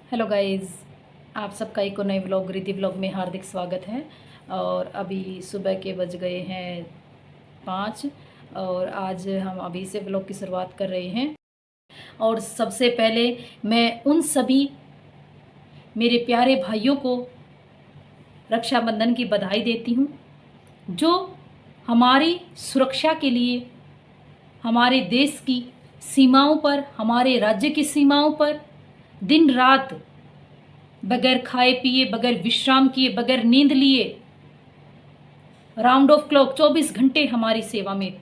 Hello guys, आप सबका एक और नए व्लॉग रीति व्लॉग में हार्दिक स्वागत है। और अभी सुबह के बज गए हैं 5 और आज हम अभी से व्लॉग की शुरुआत कर रहे हैं। और सबसे पहले मैं उन सभी मेरे प्यारे भाइयों को रक्षाबंधन की बधाई देती हूँ जो हमारी सुरक्षा के लिए हमारे देश की सीमाओं पर, हमारे राज्य की सीमाओं पर दिन रात बगैर खाए पिए, बगैर विश्राम किए, बगैर नींद लिए राउंड ऑफ क्लॉक 24 घंटे हमारी सेवा में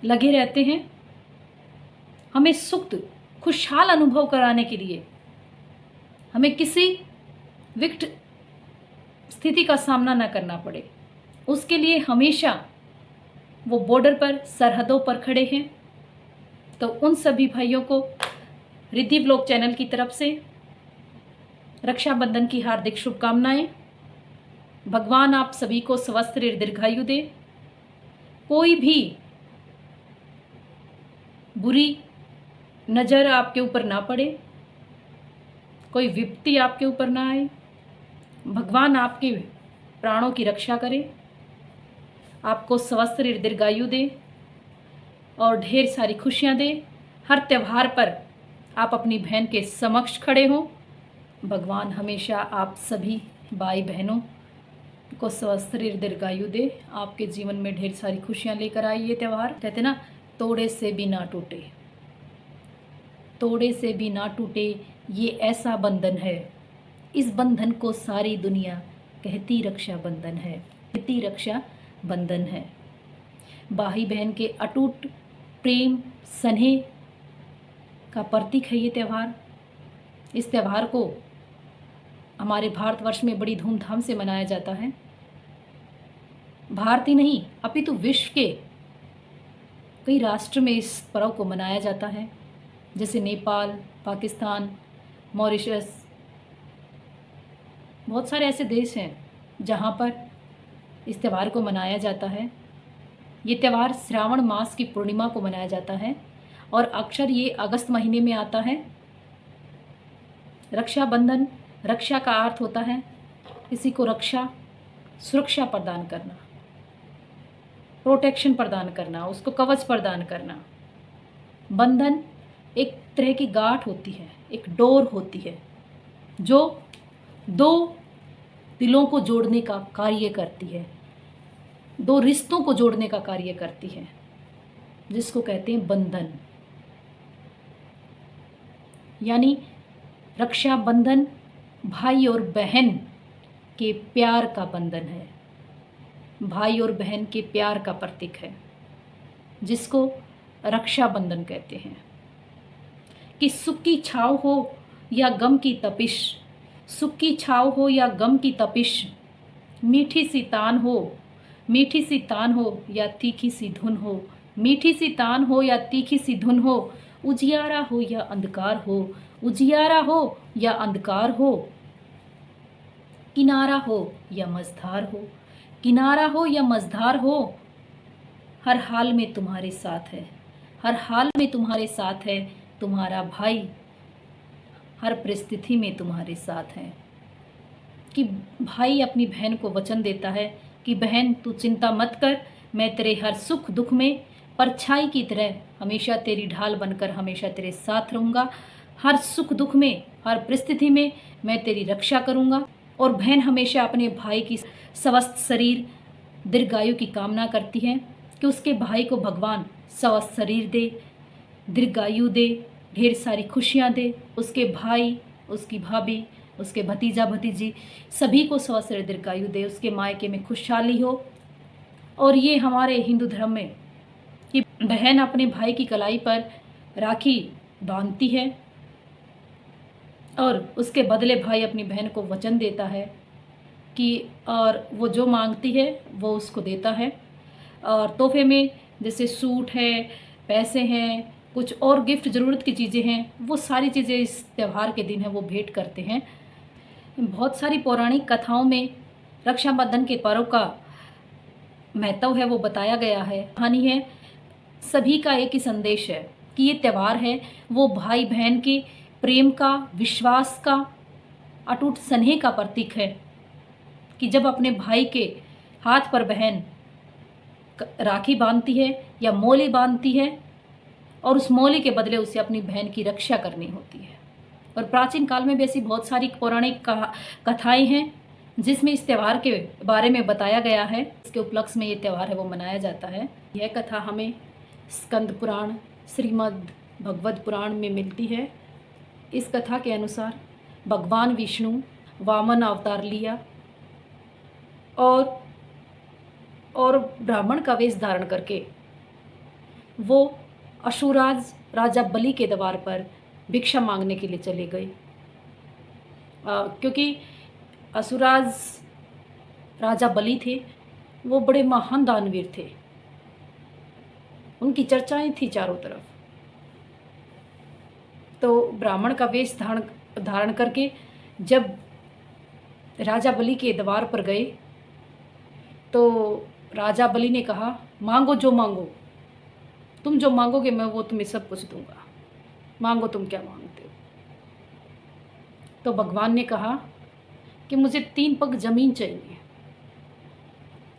लगे रहते हैं। हमें सुख खुशहाल अनुभव कराने के लिए हमें किसी विकट स्थिति का सामना न करना पड़े, उसके लिए हमेशा वो बॉर्डर पर, सरहदों पर खड़े हैं। तो उन सभी भाइयों को रिद्धि व्लॉग चैनल की तरफ से रक्षाबंधन की हार्दिक शुभकामनाएं। भगवान आप सभी को स्वस्थ दीर्घायु दे, कोई भी बुरी नज़र आपके ऊपर ना पड़े, कोई विपत्ति आपके ऊपर ना आए। भगवान आपके प्राणों की रक्षा करे, आपको स्वस्थ दीर्घायु दे और ढेर सारी खुशियां दे। हर त्यौहार पर आप अपनी बहन के समक्ष खड़े हों। भगवान हमेशा आप सभी भाई बहनों को स्वस्थ दीर्घायु दे, आपके जीवन में ढेर सारी खुशियां लेकर आए। ये त्यौहार कहते ना, तोड़े से भी ना टूटे, तोड़े से भी ना टूटे, ये ऐसा बंधन है, इस बंधन को सारी दुनिया कहती रक्षा बंधन है, कहती रक्षा बंधन है। भाई बहन के अटूट प्रेम स्नेह का प्रतीक है ये त्यौहार। इस त्यौहार को हमारे भारतवर्ष में बड़ी धूमधाम से मनाया जाता है। भारत ही नहीं अपितु विश्व के कई राष्ट्र में इस पर्व को मनाया जाता है, जैसे नेपाल, पाकिस्तान, मॉरिशस। बहुत सारे ऐसे देश हैं जहाँ पर इस त्यौहार को मनाया जाता है। ये त्यौहार श्रावण मास की पूर्णिमा को मनाया जाता है और अक्सर ये अगस्त महीने में आता है। रक्षाबंधन, रक्षा का अर्थ होता है किसी को रक्षा, सुरक्षा प्रदान करना, प्रोटेक्शन प्रदान करना, उसको कवच प्रदान करना। बंधन एक तरह की गांठ होती है, एक डोर होती है जो दो दिलों को जोड़ने का कार्य करती है, दो रिश्तों को जोड़ने का कार्य करती है, जिसको कहते हैं बंधन। यानी रक्षाबंधन भाई और बहन के प्यार का बंधन है, भाई और बहन के प्यार का प्रतीक है, जिसको रक्षाबंधन कहते हैं। कि सुख की छाव हो या गम की तपिश, सुख की छाव हो या गम की तपिश, मीठी सी तान हो, मीठी सी तान हो या तीखी सी धुन हो, मीठी सी तान हो या तीखी सी धुन हो, उजियारा हो या अंधकार हो, उजियारा हो या अंधकार हो, किनारा हो या मझधार हो, किनारा हो या मझधार हो, हर हाल में तुम्हारे साथ है, हर हाल में तुम्हारे साथ है तुम्हारा भाई, हर परिस्थिति में तुम्हारे साथ है। कि भाई अपनी बहन को वचन देता है कि बहन तू चिंता मत कर, मैं तेरे हर सुख दुख में परछाई की तरह हमेशा तेरी ढाल बनकर हमेशा तेरे साथ रहूँगा। हर सुख दुख में, हर परिस्थिति में मैं तेरी रक्षा करूँगा। और बहन हमेशा अपने भाई की स्वस्थ शरीर, दीर्घायु की कामना करती है कि उसके भाई को भगवान स्वस्थ शरीर दे, दीर्घायु दे, ढेर सारी खुशियाँ दे। उसके भाई, उसकी भाभी, उसके भतीजा भतीजी सभी को स्वस्थ दीर्घायु दे, उसके मायके में खुशहाली हो। और ये हमारे हिंदू धर्म में कि बहन अपने भाई की कलाई पर राखी बांधती है और उसके बदले भाई अपनी बहन को वचन देता है कि और वो जो मांगती है वो उसको देता है। और तोहफे में जैसे सूट है, पैसे हैं, कुछ और गिफ्ट ज़रूरत की चीज़ें हैं, वो सारी चीज़ें इस त्यौहार के दिन है वो भेंट करते हैं। बहुत सारी पौराणिक कथाओं में रक्षाबंधन के पर्व का महत्व है वो बताया गया है, कहानी है। सभी का एक ही संदेश है कि ये त्यौहार है वो भाई बहन के प्रेम का, विश्वास का, अटूट स्नेह का प्रतीक है कि जब अपने भाई के हाथ पर बहन राखी बांधती है या मोली बांधती है और उस मोली के बदले उसे अपनी बहन की रक्षा करनी होती है। और प्राचीन काल में भी ऐसी बहुत सारी पौराणिक कथाएं हैं जिसमें इस त्यौहार के बारे में बताया गया है। इसके उपलक्ष्य में ये त्यौहार है वो मनाया जाता है। यह कथा हमें स्कंद पुराण, श्रीमद् भगवत पुराण में मिलती है। इस कथा के अनुसार भगवान विष्णु वामन अवतार लिया और ब्राह्मण का वेश धारण करके वो असुराज राजा बलि के दरबार पर भिक्षा मांगने के लिए चले गए। क्योंकि असुराज राजा बलि थे, वो बड़े महान दानवीर थे, उनकी चर्चाएं थी चारों तरफ। तो ब्राह्मण का वेश धारण करके जब राजा बलि के दरबार पर गए तो राजा बलि ने कहा, मांगो जो मांगो, तुम जो मांगोगे मैं वो तुम्हें सब कुछ दूंगा, मांगो तुम क्या मांगते हो। तो भगवान ने कहा कि मुझे 3 पग जमीन चाहिए।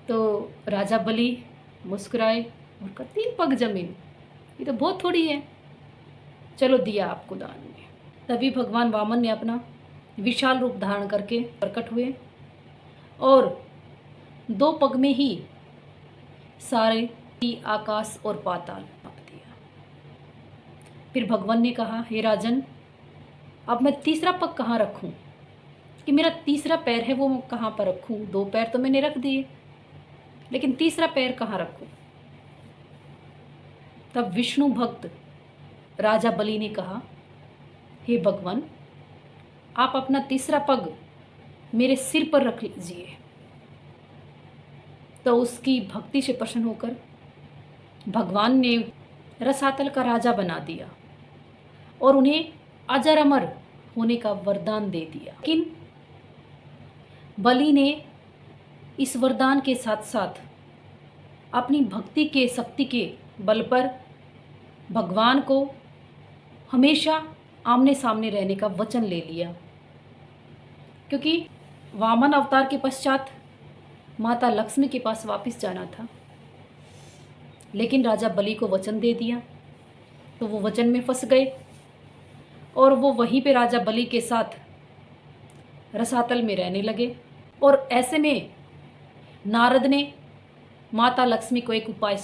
तो राजा बलि मुस्कुराए और कहा, 3 पग जमीन, ये तो बहुत थोड़ी है, चलो दिया आपको दान में। तभी भगवान वामन ने अपना विशाल रूप धारण करके प्रकट हुए और 2 पग में ही सारे आकाश और पाताल नाप दिया। फिर भगवान ने कहा, हे राजन, अब मैं तीसरा पग कहाँ रखूं, कि मेरा तीसरा पैर है वो कहाँ पर रखूं। 2 पैर तो मैंने रख दिए, लेकिन तीसरा पैर कहाँ रखूं। तब विष्णु भक्त राजा बलि ने कहा, हे भगवान, आप अपना तीसरा पग मेरे सिर पर रख लीजिए। तो उसकी भक्ति से प्रसन्न होकर भगवान ने रसातल का राजा बना दिया और उन्हें अजर अमर होने का वरदान दे दिया। लेकिन बलि ने इस वरदान के साथ साथ अपनी भक्ति के शक्ति के बल पर भगवान को हमेशा आमने सामने रहने का वचन ले लिया। क्योंकि वामन अवतार के पश्चात माता लक्ष्मी के पास वापस जाना था, लेकिन राजा बलि को वचन दे दिया तो वो वचन में फंस गए और वो वहीं पे राजा बलि के साथ रसातल में रहने लगे। और ऐसे में नारद ने माता लक्ष्मी को एक उपाय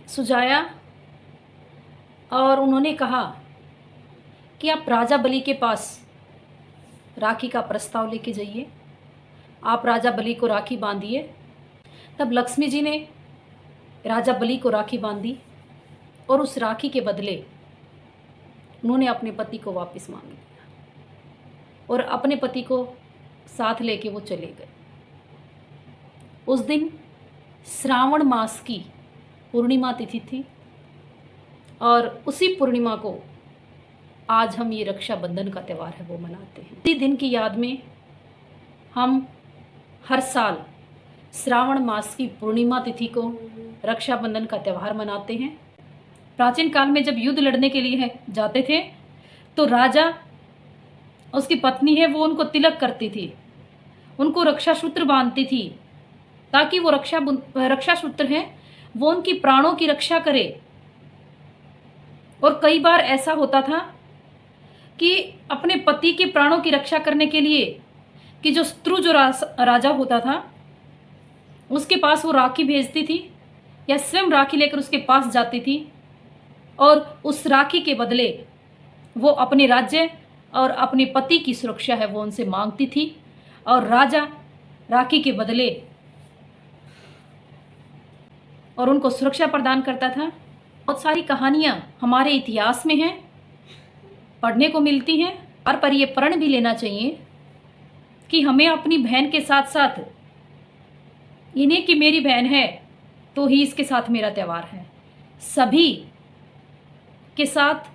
सुझाया और उन्होंने कहा कि आप राजा बलि के पास राखी का प्रस्ताव लेके जाइए, आप राजा बलि को राखी बांधिए। तब लक्ष्मी जी ने राजा बलि को राखी बांधी और उस राखी के बदले उन्होंने अपने पति को वापस मांग लिया और अपने पति को साथ लेके वो चले गए। उस दिन श्रावण मास की पूर्णिमा तिथि थी और उसी पूर्णिमा को आज हम ये रक्षाबंधन का त्यौहार है वो मनाते हैं। इसी दिन की याद में हम हर साल श्रावण मास की पूर्णिमा तिथि को रक्षाबंधन का त्यौहार मनाते हैं। प्राचीन काल में जब युद्ध लड़ने के लिए जाते थे तो राजा उसकी पत्नी है वो उनको तिलक करती थी, उनको रक्षा सूत्र बांधती थी ताकि वो रक्षा सूत्र है वो उनकी प्राणों की रक्षा करे। और कई बार ऐसा होता था कि अपने पति के प्राणों की रक्षा करने के लिए कि जो शत्रु जो राजा होता था उसके पास वो राखी भेजती थी या स्वयं राखी लेकर उसके पास जाती थी और उस राखी के बदले वो अपने राज्य और अपने पति की सुरक्षा है वो उनसे मांगती थी और राजा राखी के बदले और उनको सुरक्षा प्रदान करता था। बहुत सारी कहानियाँ हमारे इतिहास में हैं, पढ़ने को मिलती हैं। और पर ये प्रण भी लेना चाहिए कि हमें अपनी बहन के साथ साथ इन्हें कि मेरी बहन है तो ही इसके साथ मेरा त्यौहार है, सभी के साथ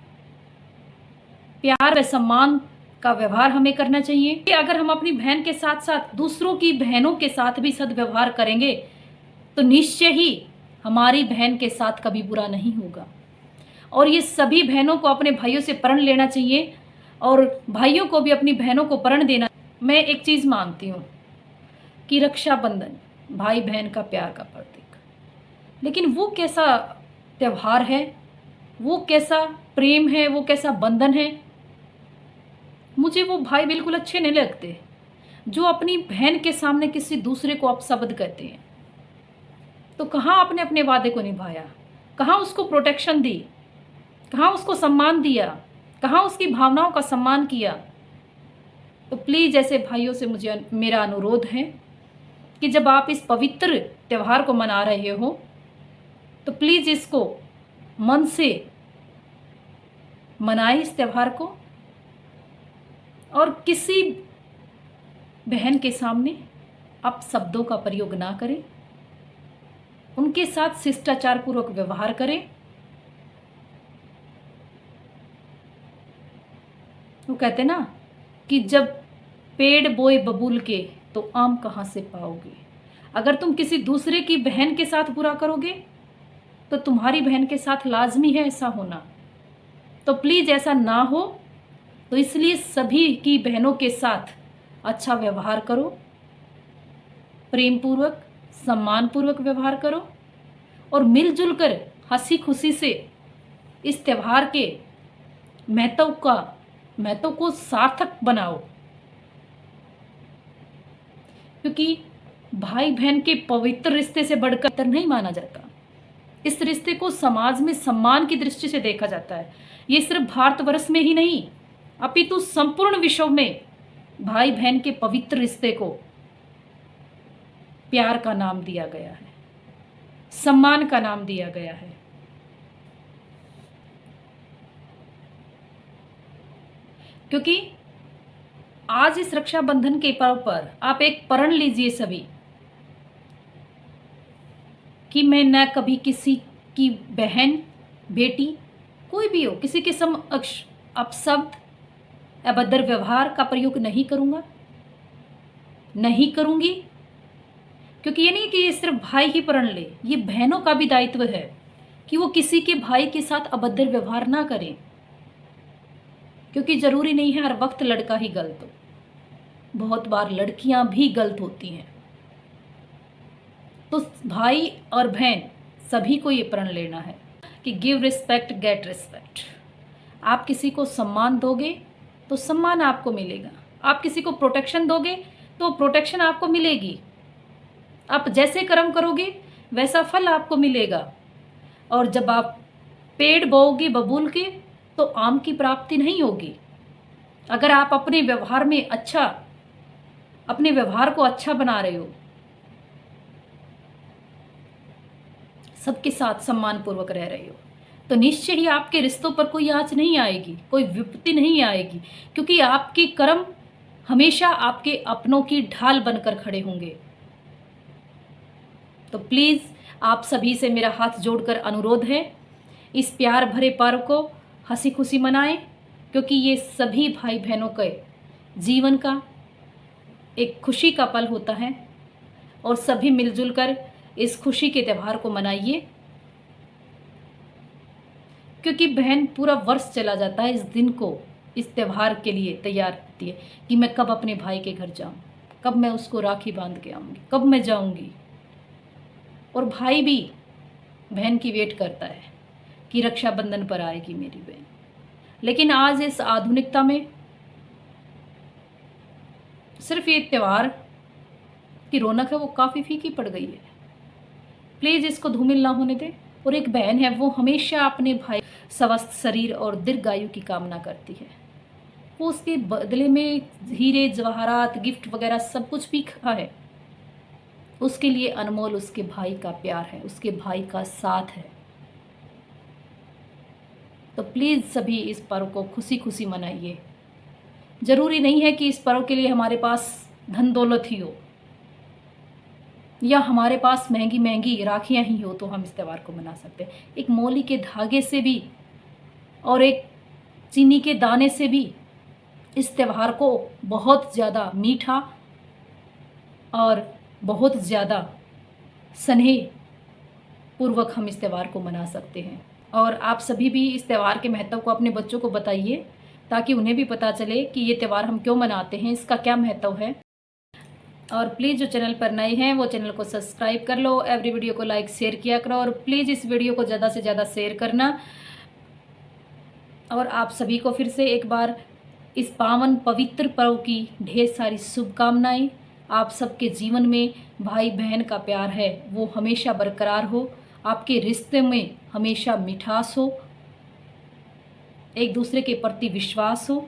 प्यार व सम्मान का व्यवहार हमें करना चाहिए। कि अगर हम अपनी बहन के साथ साथ दूसरों की बहनों के साथ भी सद्व्यवहार करेंगे तो निश्चय ही हमारी बहन के साथ कभी बुरा नहीं होगा। और ये सभी बहनों को अपने भाइयों से प्रण लेना चाहिए और भाइयों को भी अपनी बहनों को प्रण देना। मैं एक चीज़ मानती हूँ कि रक्षाबंधन भाई बहन का प्यार का प्रतीक, लेकिन वो कैसा त्यौहार है, वो कैसा प्रेम है, वो कैसा बंधन है, मुझे वो भाई बिल्कुल अच्छे नहीं लगते जो अपनी बहन के सामने किसी दूसरे को अपशब्द कहते हैं। तो कहाँ आपने अपने वादे को निभाया, कहाँ उसको प्रोटेक्शन दी, कहाँ उसको सम्मान दिया, कहाँ उसकी भावनाओं का सम्मान किया। तो प्लीज़ ऐसे भाइयों से मुझे मेरा अनुरोध है कि जब आप इस पवित्र त्यौहार को मना रहे हो तो प्लीज़ इसको मन से मनाएं, इस त्यौहार को, और किसी बहन के सामने आप शब्दों का प्रयोग ना करें, उनके साथ शिष्टाचार पूर्वक व्यवहार करें। वो कहते ना कि जब पेड़ बोए बबूल के तो आम कहाँ से पाओगे। अगर तुम किसी दूसरे की बहन के साथ बुरा करोगे तो तुम्हारी बहन के साथ लाजमी है ऐसा होना। तो प्लीज़ ऐसा ना हो, तो इसलिए सभी की बहनों के साथ अच्छा व्यवहार करो, प्रेम पूर्वक सम्मान पूर्वक व्यवहार करो और मिलजुल कर हंसी खुशी से इस त्यौहार के महत्व को सार्थक बनाओ। क्योंकि भाई बहन के पवित्र रिश्ते से बढ़कर नहीं माना जाता। इस रिश्ते को समाज में सम्मान की दृष्टि से देखा जाता है। ये सिर्फ भारतवर्ष में ही नहीं अपितु संपूर्ण विश्व में भाई बहन के पवित्र रिश्ते को प्यार का नाम दिया गया है, सम्मान का नाम दिया गया है। क्योंकि आज इस रक्षाबंधन के पर्व पर आप एक प्रण लीजिए सभी कि मैं न कभी किसी की बहन, बेटी, कोई भी हो, किसी के समक्ष अपशब्द, अभद्र व्यवहार का प्रयोग नहीं करूँगा, नहीं करूँगी। क्योंकि ये नहीं कि ये सिर्फ भाई ही प्रण ले, ये बहनों का भी दायित्व है कि वो किसी के भाई के साथ अभद्र व्यवहार ना करें। क्योंकि ज़रूरी नहीं है हर वक्त लड़का ही गलत हो, बहुत बार लड़कियां भी गलत होती हैं। तो भाई और बहन सभी को ये प्रण लेना है कि गिव रिस्पेक्ट गेट रिस्पेक्ट। आप किसी को सम्मान दोगे तो सम्मान आपको मिलेगा, आप किसी को प्रोटेक्शन दोगे तो प्रोटेक्शन आपको मिलेगी। आप जैसे कर्म करोगे वैसा फल आपको मिलेगा। और जब आप पेड़ बोओगे बबूल के तो आम की प्राप्ति नहीं होगी। अगर आप अपने व्यवहार में अपने व्यवहार को अच्छा बना रहे हो, सबके साथ सम्मान पूर्वक रह रहे हो, तो निश्चय ही आपके रिश्तों पर कोई आँच नहीं आएगी, कोई विपत्ति नहीं आएगी। क्योंकि आपके कर्म हमेशा आपके अपनों की ढाल बनकर खड़े होंगे। तो प्लीज़ आप सभी से मेरा हाथ जोड़कर अनुरोध है, इस प्यार भरे पर्व को हंसी खुशी मनाएं। क्योंकि ये सभी भाई बहनों के जीवन का एक खुशी का पल होता है और सभी मिलजुल कर इस खुशी के त्यौहार को मनाइए। क्योंकि बहन पूरा वर्ष चला जाता है इस दिन को, इस त्यौहार के लिए तैयार होती है कि मैं कब अपने भाई के घर जाऊं, कब मैं उसको राखी बांध के आऊँगी, कब मैं जाऊँगी। और भाई भी बहन की वेट करता है कि रक्षाबंधन पर आएगी मेरी बहन। लेकिन आज इस आधुनिकता में सिर्फ ये त्यौहार की रौनक है वो काफ़ी फीकी पड़ गई है। प्लीज़ इसको धूमिल ना होने दें। और एक बहन है वो हमेशा अपने भाई स्वस्थ शरीर और दीर्घायु की कामना करती है। वो उसके बदले में हीरे जवाहरात गिफ्ट वगैरह सब कुछ भी खा है। उसके लिए अनमोल उसके भाई का प्यार है, उसके भाई का साथ है। तो प्लीज़ सभी इस पर्व को खुशी खुशी मनाइए। ज़रूरी नहीं है कि इस पर्व के लिए हमारे पास धन दौलत ही हो या हमारे पास महंगी महंगी राखियाँ ही हो तो हम इस त्यौहार को मना सकते हैं। एक मौली के धागे से भी और एक चीनी के दाने से भी इस त्यौहार को बहुत ज़्यादा मीठा और बहुत ज़्यादा स्नेह पूर्वक हम इस त्यौहार को मना सकते हैं। और आप सभी भी इस त्यौहार के महत्व को अपने बच्चों को बताइए, ताकि उन्हें भी पता चले कि ये त्यौहार हम क्यों मनाते हैं, इसका क्या महत्व है। और प्लीज़ जो चैनल पर नए हैं वो चैनल को सब्सक्राइब कर लो, एवरी वीडियो को लाइक शेयर किया करो, और प्लीज़ इस वीडियो को ज़्यादा से ज़्यादा शेयर करना। और आप सभी को फिर से एक बार इस पावन पवित्र पर्व की ढेर सारी शुभकामनाएं। आप सबके जीवन में भाई बहन का प्यार है वो हमेशा बरकरार हो, आपके रिश्ते में हमेशा मिठास हो, एक दूसरे के प्रति विश्वास हो।